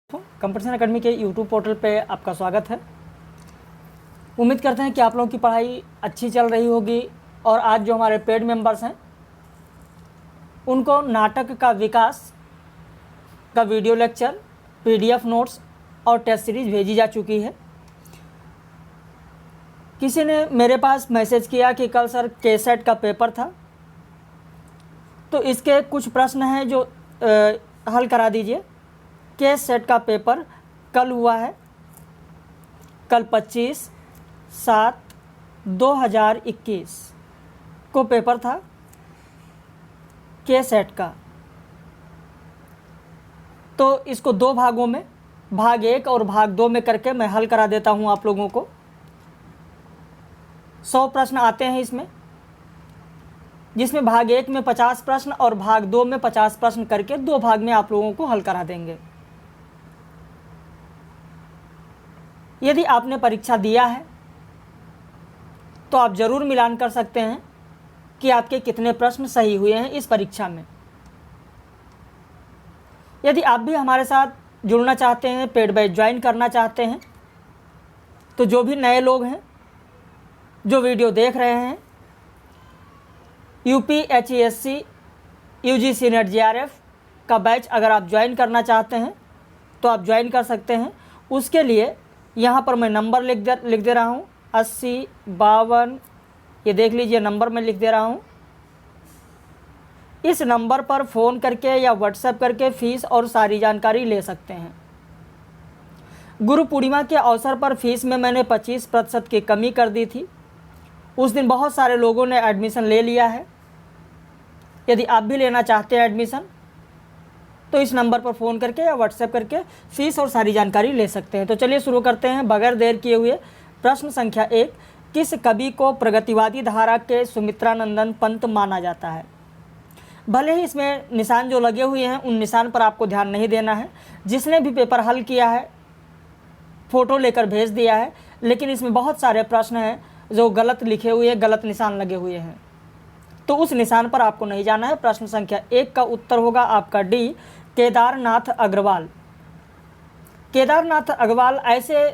Competition academy के YouTube portal पे आपका स्वागत है। उम्मीद करते हैं कि आप लोगों की पढ़ाई अच्छी चल रही होगी और आज जो हमारे पेड मेंबर्स हैं उनको नाटक का विकास का वीडियो लेक्चर, पीडीएफ नोट्स और टेस्ट सीरीज भेजी जा चुकी है। किसी ने मेरे पास मैसेज किया कि कल सर केसेट का पेपर था, तो इसके कुछ प्रश्न हैं जो हल करा दीजिए। केस सेट का पेपर कल हुआ है, कल 25/7/2021 को पेपर था केस सेट का। तो इसको दो भागों में, भाग 1 और भाग 2 में करके मैं हल करा देता हूं आप लोगों को। 100 प्रश्न आते हैं इसमें, जिसमें भाग 1 में 50 प्रश्न और भाग 2 में 50 प्रश्न करके दो भाग में आप लोगों को हल करा देंगे। यदि आपने परीक्षा दिया है तो आप ज़रूर मिलान कर सकते हैं कि आपके कितने प्रश्न सही हुए हैं इस परीक्षा में। यदि आप भी हमारे साथ जुड़ना चाहते हैं, पेड बैच ज्वाइन करना चाहते हैं, तो जो भी नए लोग हैं जो वीडियो देख रहे हैं, UPHESC UGC NET JRF का बैच अगर आप ज्वाइन करना चाहते हैं तो आप ज्वाइन कर सकते हैं। उसके लिए यहाँ पर मैं नंबर लिख दे रहा हूँ 8052, ये देख लीजिए नंबर मैं लिख दे रहा हूँ। इस नंबर पर फ़ोन करके या व्हाट्सएप करके फ़ीस और सारी जानकारी ले सकते हैं। गुरु पूर्णिमा के अवसर पर फ़ीस में मैंने 25% की कमी कर दी थी। उस दिन बहुत सारे लोगों ने एडमिशन ले लिया है। यदि आप भी लेना चाहते हैं एडमिशन तो इस नंबर पर फ़ोन करके या व्हाट्सएप करके फ़ीस और सारी जानकारी ले सकते हैं। तो चलिए शुरू करते हैं बगैर देर किए हुए। प्रश्न संख्या 1, किस कवि को प्रगतिवादी धारा के सुमित्रानंदन पंत माना जाता है? भले ही इसमें निशान जो लगे हुए हैं उन निशान पर आपको ध्यान नहीं देना है। जिसने भी पेपर हल किया है फ़ोटो लेकर भेज दिया है, लेकिन इसमें बहुत सारे प्रश्न हैं जो गलत लिखे हुए, गलत निशान लगे हुए हैं, तो उस निशान पर आपको नहीं जाना है। प्रश्न संख्या 1 का उत्तर होगा आपका डी, केदारनाथ अग्रवाल। केदारनाथ अग्रवाल ऐसे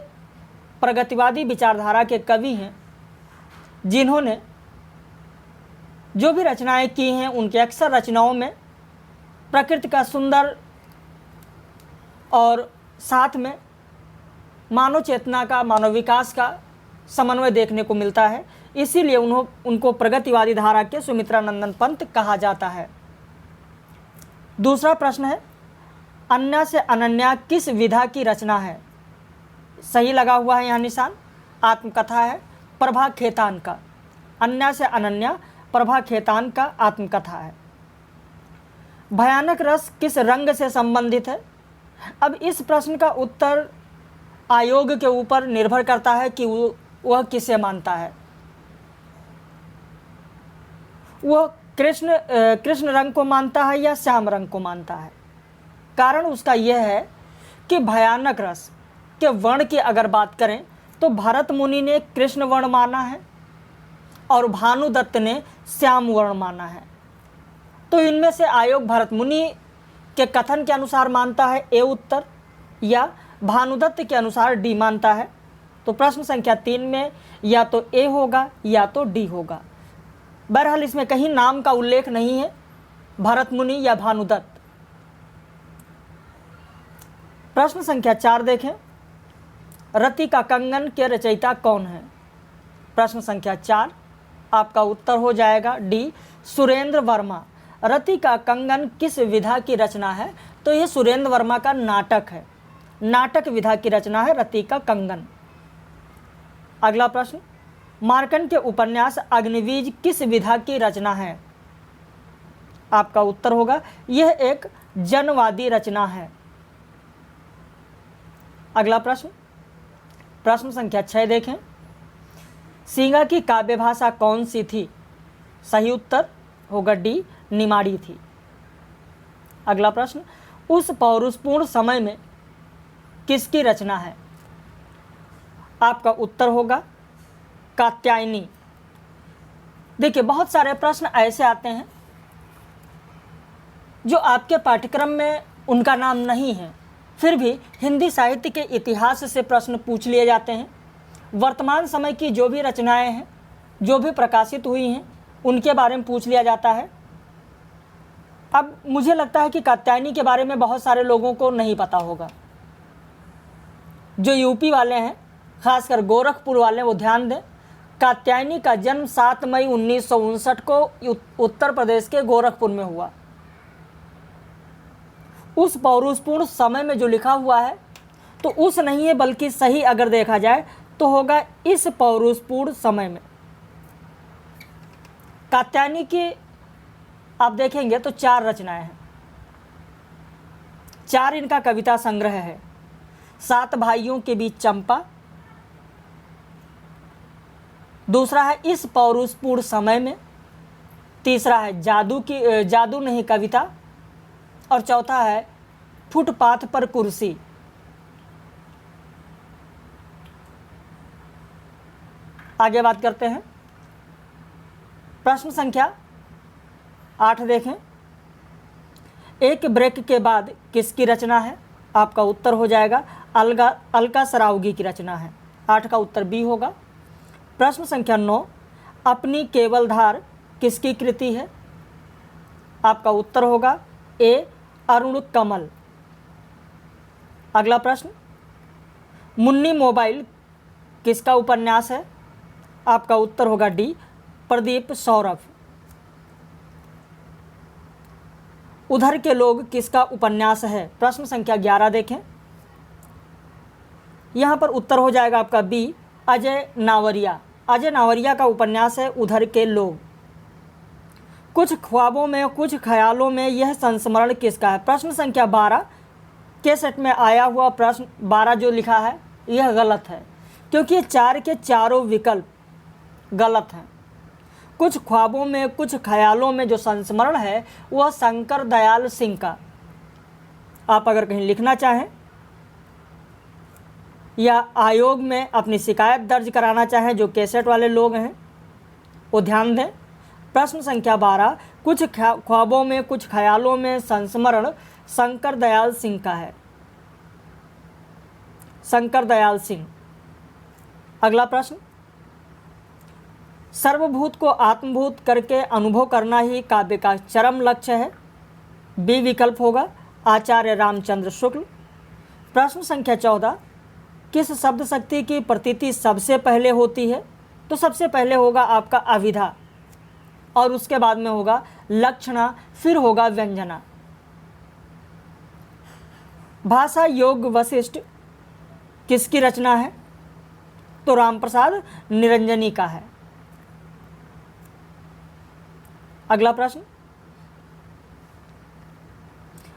प्रगतिवादी विचारधारा के कवि हैं जिन्होंने जो भी रचनाएं की हैं उनके अक्सर रचनाओं में प्रकृति का सुंदर और साथ में मानव चेतना का, मानव विकास का समन्वय देखने को मिलता है। इसीलिए उनको प्रगतिवादी धारा के सुमित्रानंदन पंत कहा जाता है। दूसरा प्रश्न है, अन्या से अनन्या किस विधा की रचना है? सही लगा हुआ है यहाँ निशान, आत्मकथा है, प्रभा खेतान का। अन्या से अनन्या प्रभा खेतान का आत्मकथा है। भयानक रस किस रंग से संबंधित है? अब इस प्रश्न का उत्तर आयोग के ऊपर निर्भर करता है कि वह किसे मानता है। वह कृष्ण रंग को मानता है या श्याम रंग को मानता है। कारण उसका यह है कि भयानक रस के वर्ण की अगर बात करें तो भरत मुनि ने कृष्ण वर्ण माना है और भानुदत्त ने श्याम वर्ण माना है। तो इनमें से आयोग भरत मुनि के कथन के अनुसार मानता है ए उत्तर, या भानुदत्त के अनुसार डी मानता है। तो प्रश्न संख्या 3 में या तो ए होगा या तो डी होगा। बहरहाल इसमें कहीं नाम का उल्लेख नहीं है, भरत मुनि या भानुदत्त। प्रश्न संख्या 4 देखें, रति का कंगन के रचयिता कौन है? प्रश्न संख्या 4 आपका उत्तर हो जाएगा डी, सुरेंद्र वर्मा। रति का कंगन किस विधा की रचना है? तो यह सुरेंद्र वर्मा का नाटक है, नाटक विधा की रचना है रति का कंगन। अगला प्रश्न, मार्कंड के उपन्यास अग्निवीज किस विधा की रचना है? आपका उत्तर होगा यह एक जनवादी रचना है। अगला प्रश्न, प्रश्न संख्या 6 देखें, सींगा की काव्य भाषा कौन सी थी? सही उत्तर होगा डी, निमाड़ी थी। अगला प्रश्न, उस पौरुषपूर्ण समय में किसकी रचना है? आपका उत्तर होगा कात्यायनी। देखिए बहुत सारे प्रश्न ऐसे आते हैं जो आपके पाठ्यक्रम में उनका नाम नहीं है, फिर भी हिंदी साहित्य के इतिहास से प्रश्न पूछ लिए जाते हैं। वर्तमान समय की जो भी रचनाएं हैं, जो भी प्रकाशित हुई हैं, उनके बारे में पूछ लिया जाता है। अब मुझे लगता है कि कात्यायनी के बारे में बहुत सारे लोगों को नहीं पता होगा। जो यूपी वाले हैं, खासकर गोरखपुर वाले, वो ध्यान दें, कात्यायनी का जन्म 7 मई 1959 को उत्तर प्रदेश के गोरखपुर में हुआ। उस पौरुषपूर्ण समय में जो लिखा हुआ है, तो उस नहीं है, बल्कि सही अगर देखा जाए तो होगा इस पौरुषपूर्ण समय में। कात्यायनी की आप देखेंगे तो 4 रचनाएं हैं, 4 इनका कविता संग्रह है। 7 भाइयों के बीच चंपा, दूसरा है इस पौरुषपूर्ण समय में, तीसरा है जादू नहीं कविता, और चौथा है फुटपाथ पर कुर्सी। आगे बात करते हैं। प्रश्न संख्या 8 देखें। एक ब्रेक के बाद किसकी रचना है? आपका उत्तर हो जाएगा अलका सरावगी की रचना है। 8 का उत्तर बी होगा। प्रश्न संख्या 9, अपनी केवल धार किसकी कृति है? आपका उत्तर होगा ए अरुण कमल। अगला प्रश्न, मुन्नी मोबाइल किसका उपन्यास है? आपका उत्तर होगा डी प्रदीप सौरभ। उधर के लोग किसका उपन्यास है? प्रश्न संख्या 11 देखें। यहां पर उत्तर हो जाएगा आपका बी अजय नावरिया। अजय नावरिया का उपन्यास है उधर के लोग। कुछ ख्वाबों में कुछ ख्यालों में यह संस्मरण किसका है? प्रश्न संख्या 12 के सेट में आया हुआ प्रश्न 12 जो लिखा है यह गलत है, क्योंकि 4 के चारों विकल्प गलत हैं। कुछ ख्वाबों में कुछ ख्यालों में जो संस्मरण है वह शंकर दयाल सिंह का। आप अगर कहीं लिखना चाहें या आयोग में अपनी शिकायत दर्ज कराना चाहें, जो कैसेट वाले लोग हैं वो ध्यान दें। प्रश्न संख्या 12, कुछ ख्वाबों में कुछ ख्यालों में संस्मरण शंकर दयाल सिंह का है। शंकर दयाल सिंह। अगला प्रश्न, सर्वभूत को आत्मभूत करके अनुभव करना ही काव्य का चरम लक्ष्य है। बी विकल्प होगा आचार्य रामचंद्र शुक्ल। प्रश्न संख्या 14, किस शब्द शक्ति की प्रतीति सबसे पहले होती है? तो सबसे पहले होगा आपका अविधा, और उसके बाद में होगा लक्षणा, फिर होगा व्यंजना। भाषा योग वशिष्ठ किसकी रचना है? तो रामप्रसाद निरंजनी का है। अगला प्रश्न,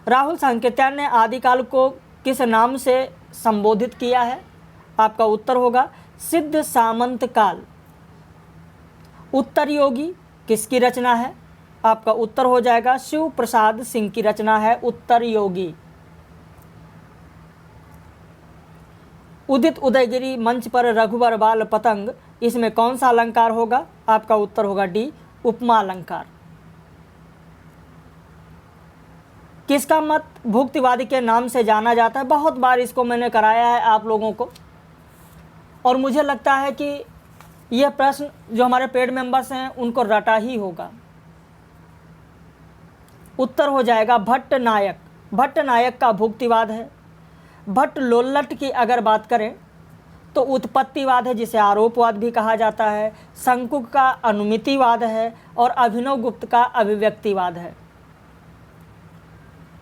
राहुल सांकेत्यायन ने आदिकाल को किस नाम से संबोधित किया है? आपका उत्तर होगा सिद्ध सामंत काल। उत्तर योगी किसकी रचना है? आपका उत्तर हो जाएगा शिव प्रसाद सिंह की रचना है उत्तर योगी। उदित उदयगिरी मंच पर रघुवर बाल पतंग, इसमें कौन सा अलंकार होगा? आपका उत्तर होगा डी उपमा अलंकार। किसका मत भुक्तिवादी के नाम से जाना जाता है? बहुत बार इसको मैंने कराया है आप लोगों को, और मुझे लगता है कि यह प्रश्न जो हमारे पेड मेंबर्स हैं उनको रटा ही होगा। उत्तर हो जाएगा भट्ट नायक। भट्ट नायक का भुक्तिवाद है। भट्ट लोल्लट की अगर बात करें तो उत्पत्तिवाद है, जिसे आरोपवाद भी कहा जाता है। शंकुक का अनुमितिवाद है, और अभिनव गुप्त का अभिव्यक्तिवाद है।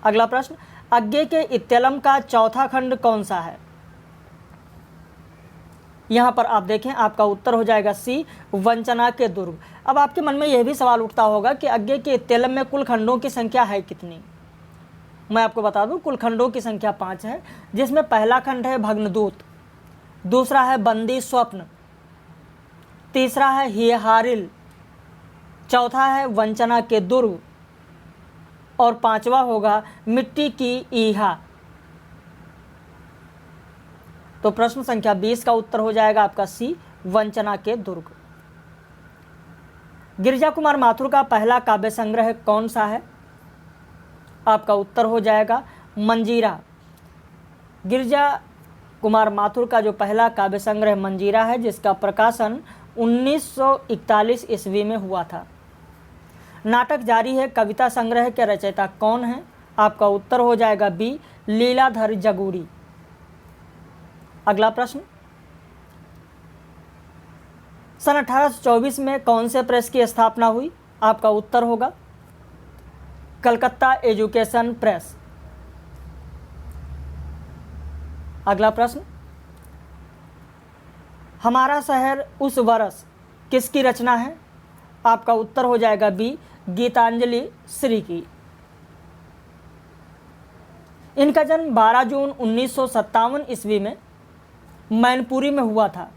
अगला प्रश्न, अज्ञे के इत्यलम का चौथा खंड कौन सा है? यहां पर आप देखें, आपका उत्तर हो जाएगा सी वंचना के दुर्ग। अब आपके मन में यह भी सवाल उठता होगा कि अज्ञे के इत्यलम में कुल खंडों की संख्या है कितनी? मैं आपको बता दूं, कुल खंडों की संख्या 5 है, जिसमें पहला खंड है भग्नदूत, दूसरा है बंदी स्वप्न, तीसरा है हियहारिल, चौथा है वंचना के दुर्ग, और 5वां होगा मिट्टी की ईहा। तो प्रश्न संख्या 20 का उत्तर हो जाएगा आपका सी वंचना के दुर्ग। गिरिजा कुमार माथुर का पहला काव्य संग्रह कौन सा है? आपका उत्तर हो जाएगा मंजीरा। गिरजा कुमार माथुर का जो पहला काव्य संग्रह मंजीरा है, जिसका प्रकाशन 1941 ईस्वी में हुआ था। नाटक जारी है कविता संग्रह के रचयिता कौन है? आपका उत्तर हो जाएगा बी, लीलाधर जगूरी। अगला प्रश्न, सन 1824 में कौन से प्रेस की स्थापना हुई? आपका उत्तर होगा कलकत्ता एजुकेशन प्रेस। अगला प्रश्न, हमारा शहर उस वर्ष किसकी रचना है? आपका उत्तर हो जाएगा बी, गीतांजलि श्री की। इनका जन्म 12 जून 1957 ईस्वी में मैनपुरी में हुआ था।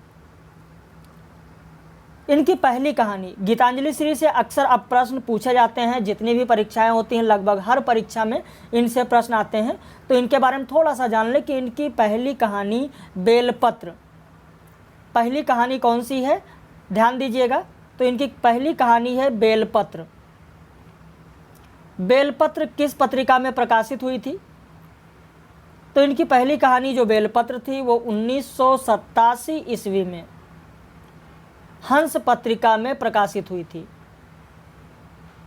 इनकी पहली कहानी गीतांजलि श्री से अक्सर अब प्रश्न पूछे जाते हैं, जितनी भी परीक्षाएं होती हैं लगभग हर परीक्षा में इनसे प्रश्न आते हैं, तो इनके बारे में थोड़ा सा जान लें कि इनकी पहली कहानी बेलपत्र। पहली कहानी कौन सी है? ध्यान दीजिएगा, तो इनकी पहली कहानी है बेलपत्र। बेलपत्र किस पत्रिका में प्रकाशित हुई थी? तो इनकी पहली कहानी जो बेलपत्र थी वो 1987 ईस्वी में हंस पत्रिका में प्रकाशित हुई थी।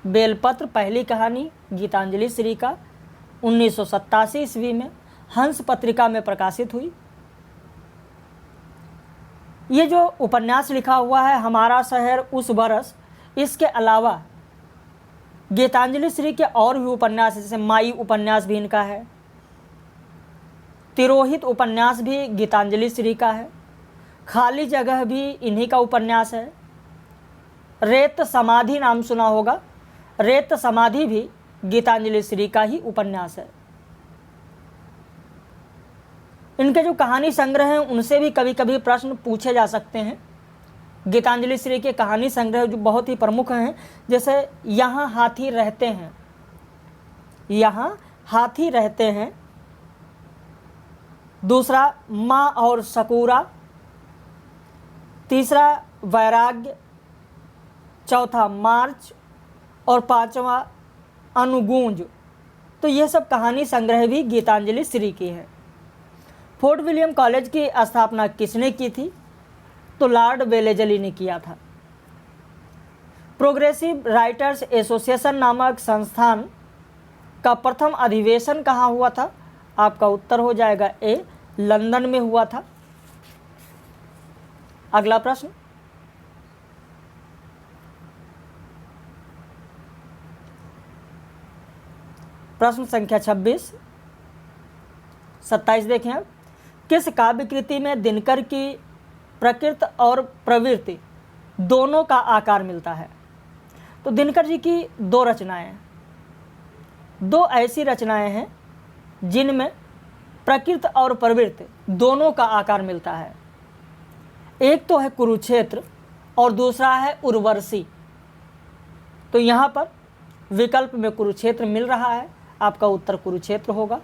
बेलपत्र पहली कहानी गीतांजलि श्री का 1987 ईस्वी में हंस पत्रिका में प्रकाशित हुई। ये जो उपन्यास लिखा हुआ है हमारा शहर उस बरस, इसके अलावा गीतांजलि श्री के और भी उपन्यास, जैसे माई उपन्यास भी इनका है, तिरोहित उपन्यास भी गीतांजलि श्री का है, खाली जगह भी इन्हीं का उपन्यास है, रेत समाधि नाम सुना होगा, रेत समाधि भी गीतांजलि श्री का ही उपन्यास है। इनके जो कहानी संग्रह हैं उनसे भी कभी कभी प्रश्न पूछे जा सकते हैं। गीतांजलि श्री के कहानी संग्रह जो बहुत ही प्रमुख हैं, जैसे यहाँ हाथी रहते हैं, यहाँ हाथी रहते हैं, दूसरा माँ और सकूरा, तीसरा वैराग्य, चौथा मार्च और पांचवा अनुगूंज। तो ये सब कहानी संग्रह भी गीतांजलि श्री की है। फोर्ट विलियम कॉलेज की स्थापना किसने की थी? तो लॉर्ड वेलेजली ने किया था। प्रोग्रेसिव राइटर्स एसोसिएशन नामक संस्थान का प्रथम अधिवेशन कहाँ हुआ था? आपका उत्तर हो जाएगा ए, लंदन में हुआ था। अगला प्रश्न, प्रश्न संख्या 26, 27 देखें आप। किस काव्य कृति में दिनकर की प्रकृति और प्रवृत्ति दोनों का आकार मिलता है? तो दिनकर जी की दो रचनाएं हैं, दो ऐसी रचनाएं हैं जिनमें प्रकृति और प्रवृत्ति दोनों का आकार मिलता है। एक तो है कुरुक्षेत्र और दूसरा है उर्वशी। तो यहाँ पर विकल्प में कुरुक्षेत्र मिल रहा है, आपका उत्तर कुरुक्षेत्र होगा।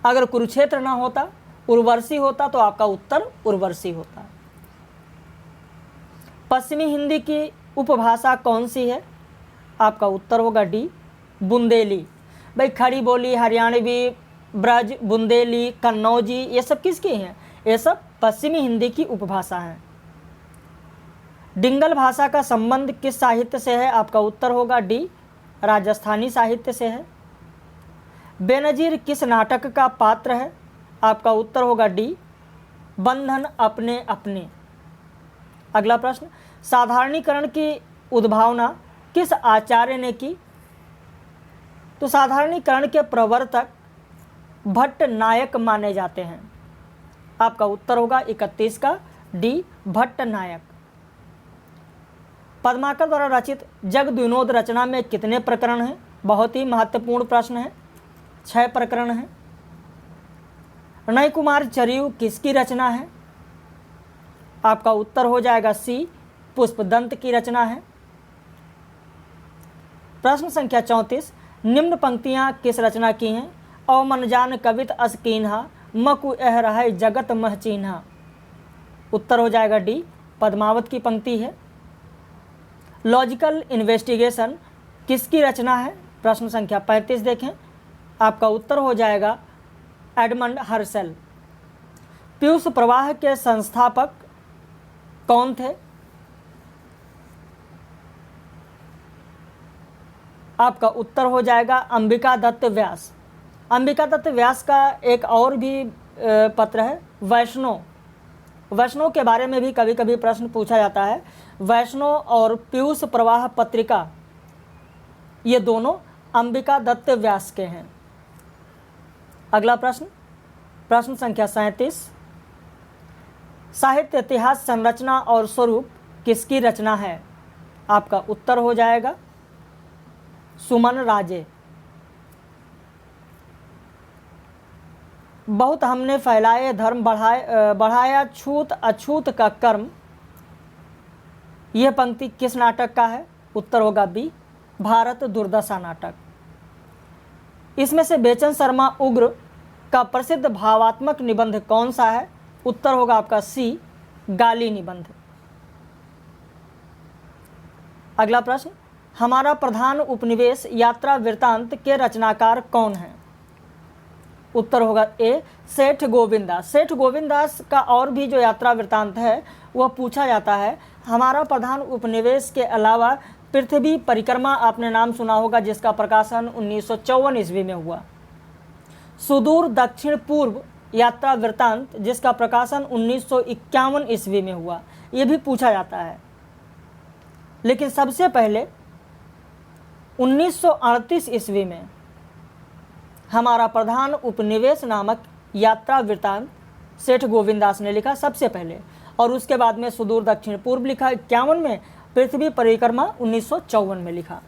अगर कुरुक्षेत्र ना होता, उर्वशी होता, तो आपका उत्तर उर्वशी होता। पश्चिमी हिंदी की उपभाषा कौन सी है? आपका उत्तर होगा डी, बुंदेली। भाई खड़ी बोली, हरियाणवी, ब्रज, बुंदेली, कन्नौजी, ये सब किसकी हैं? ये सब पश्चिमी हिंदी की उपभाषा हैं। डिंगल भाषा का संबंध किस साहित्य से है? आपका उत्तर होगा डी, राजस्थानी साहित्य से है। बेनजीर किस नाटक का पात्र है? आपका उत्तर होगा डी, बंधन अपने अपने। अगला प्रश्न, साधारणीकरण की उद्भावना किस आचार्य ने की? तो साधारणीकरण के प्रवर्तक भट्ट नायक माने जाते हैं। आपका उत्तर होगा 31 का डी, भट्ट नायक। पद्माकर द्वारा रचित जगद्विनोद रचना में कितने प्रकरण हैं? बहुत ही महत्वपूर्ण प्रश्न है, 6 प्रकरण हैं। नय कुमार चरियू किसकी रचना है? आपका उत्तर हो जाएगा सी, पुष्पदंत की रचना है। प्रश्न संख्या 34, निम्न पंक्तियां किस रचना की हैं? औ मन जान कवित अस कीन्हा, मकु एह रहा जगत मह चीन्हा। उत्तर हो जाएगा डी, पद्मावत की पंक्ति है। लॉजिकल इन्वेस्टिगेशन किसकी रचना है? प्रश्न संख्या 35 देखें, आपका उत्तर हो जाएगा एडमंड हर्शल। पीयूष प्रवाह के संस्थापक कौन थे? आपका उत्तर हो जाएगा अंबिका दत्त व्यास। अंबिका दत्त व्यास का एक और भी पत्र है वैष्णव। वैष्णव के बारे में भी कभी कभी प्रश्न पूछा जाता है। वैष्णव और पीयूष प्रवाह पत्रिका ये दोनों अंबिका दत्त व्यास के हैं। अगला प्रश्न, प्रश्न संख्या 37। साहित्य इतिहास संरचना और स्वरूप किसकी रचना है? आपका उत्तर हो जाएगा सुमन राजे। बहुत हमने फैलाए धर्म बढ़ाया छूत अछूत का कर्म, यह पंक्ति किस नाटक का है? उत्तर होगा बी, भारत दुर्दशा नाटक। इसमें से बेचन शर्मा उग्र का प्रसिद्ध भावात्मक निबंध कौन सा है? उत्तर होगा आपका सी, गाली निबंध। अगला प्रश्न, हमारा प्रधान उपनिवेश यात्रा वृत्तांत के रचनाकार कौन है? उत्तर होगा ए, सेठ गोविंदास। सेठ गोविंदास का और भी जो यात्रा वृत्तांत है वह पूछा जाता है। हमारा प्रधान उपनिवेश के अलावा पृथ्वी परिक्रमा आपने नाम सुना होगा, जिसका प्रकाशन 1954 ईस्वी में हुआ। सुदूर दक्षिण पूर्व यात्रा वृत्तांत जिसका प्रकाशन 1951 ईस्वी में हुआ, यह भी पूछा जाता है। लेकिन सबसे पहले 1938 ईस्वी में हमारा प्रधान उपनिवेश नामक यात्रा वृत्तांत सेठ गोविंदास ने लिखा सबसे पहले, और उसके बाद में सुदूर दक्षिण पूर्व लिखा 51 में, पृथ्वी परिक्रमा 1954 में लिखा।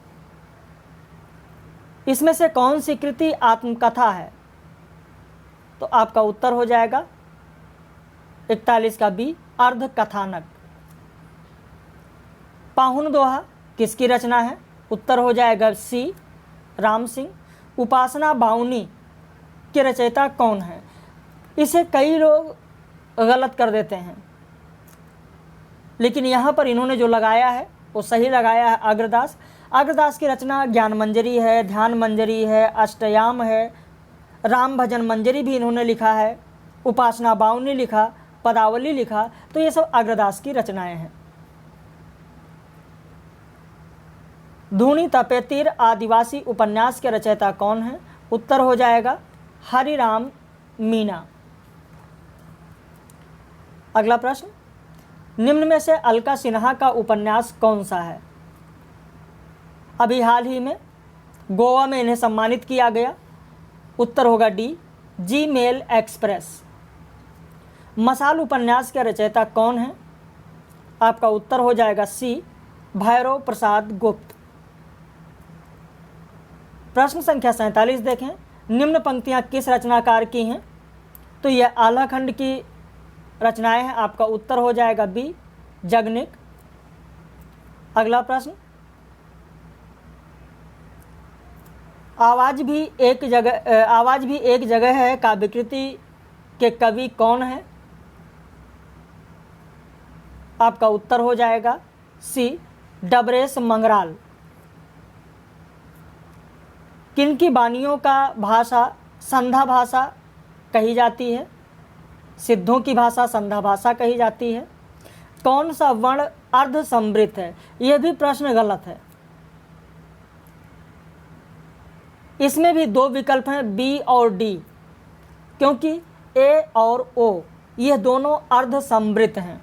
इसमें से कौन सी कृति आत्मकथा है? तो आपका उत्तर हो जाएगा 41 का बी, अर्ध कथानक। पाहुन दोहा किसकी रचना है? उत्तर हो जाएगा सी, राम सिंह। उपासना बाउनी के रचयिता कौन है? इसे कई लोग गलत कर देते हैं, लेकिन यहाँ पर इन्होंने जो लगाया है वो सही लगाया है, अग्रदास। अग्रदास की रचना ज्ञान मंजरी है, ध्यान मंजरी है, अष्टयाम है, राम भजन मंजरी भी इन्होंने लिखा है, उपासना बाउनी लिखा, पदावली लिखा, तो ये सब अग्रदास की रचनाएं हैं। धूनी तपेतीर आदिवासी उपन्यास के रचयिता कौन है? उत्तर हो जाएगा हरिराम मीना। अगला प्रश्न, निम्न में से अलका सिन्हा का उपन्यास कौन सा है? अभी हाल ही में गोवा में इन्हें सम्मानित किया गया। उत्तर होगा डी, जी मेल एक्सप्रेस। मसाल उपन्यास के रचयिता कौन है? आपका उत्तर हो जाएगा सी, भैरव प्रसाद गुप्त। प्रश्न संख्या 47 देखें, निम्न पंक्तियां किस रचनाकार की हैं? तो यह आल्हाखंड की रचनाएं हैं। आपका उत्तर हो जाएगा बी, जगनिक। अगला प्रश्न, आवाज भी एक जगह है काव्यकृति के कवि कौन है? आपका उत्तर हो जाएगा सी, डबरेश मंगराल। किनकी वाणियों का भाषा संधा भाषा कही जाती है? सिद्धों की भाषा संधा भाषा कही जाती है। कौन सा वर्ण अर्ध समृद्ध है? यह भी प्रश्न गलत है। इसमें भी दो विकल्प हैं, बी और डी, क्योंकि ए और ओ यह दोनों अर्ध समृद्ध हैं।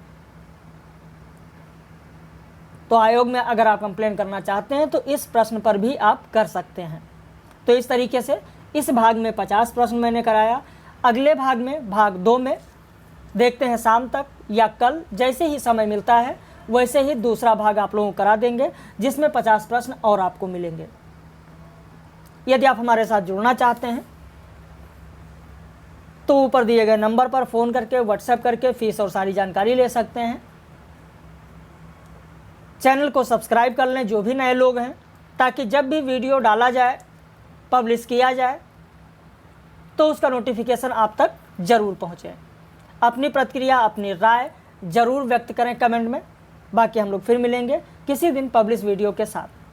तो आयोग में अगर आप कंप्लेन करना चाहते हैं तो इस प्रश्न पर भी आप कर सकते हैं। तो इस तरीके से इस भाग में 50 प्रश्न मैंने कराया। अगले भाग में, भाग 2 में देखते हैं शाम तक या कल, जैसे ही समय मिलता है वैसे ही दूसरा भाग आप लोगों को करा देंगे, जिसमें 50 प्रश्न और आपको मिलेंगे। यदि आप हमारे साथ जुड़ना चाहते हैं तो ऊपर दिए गए नंबर पर फ़ोन करके, व्हाट्सएप करके फीस और सारी जानकारी ले सकते हैं। चैनल को सब्सक्राइब कर लें जो भी नए लोग हैं, ताकि जब भी वीडियो डाला जाए, पब्लिश किया जाए, तो उसका नोटिफिकेशन आप तक ज़रूर पहुँचे। अपनी प्रतिक्रिया, अपनी राय ज़रूर व्यक्त करें कमेंट में। बाकी हम लोग फिर मिलेंगे किसी दिन पब्लिश वीडियो के साथ।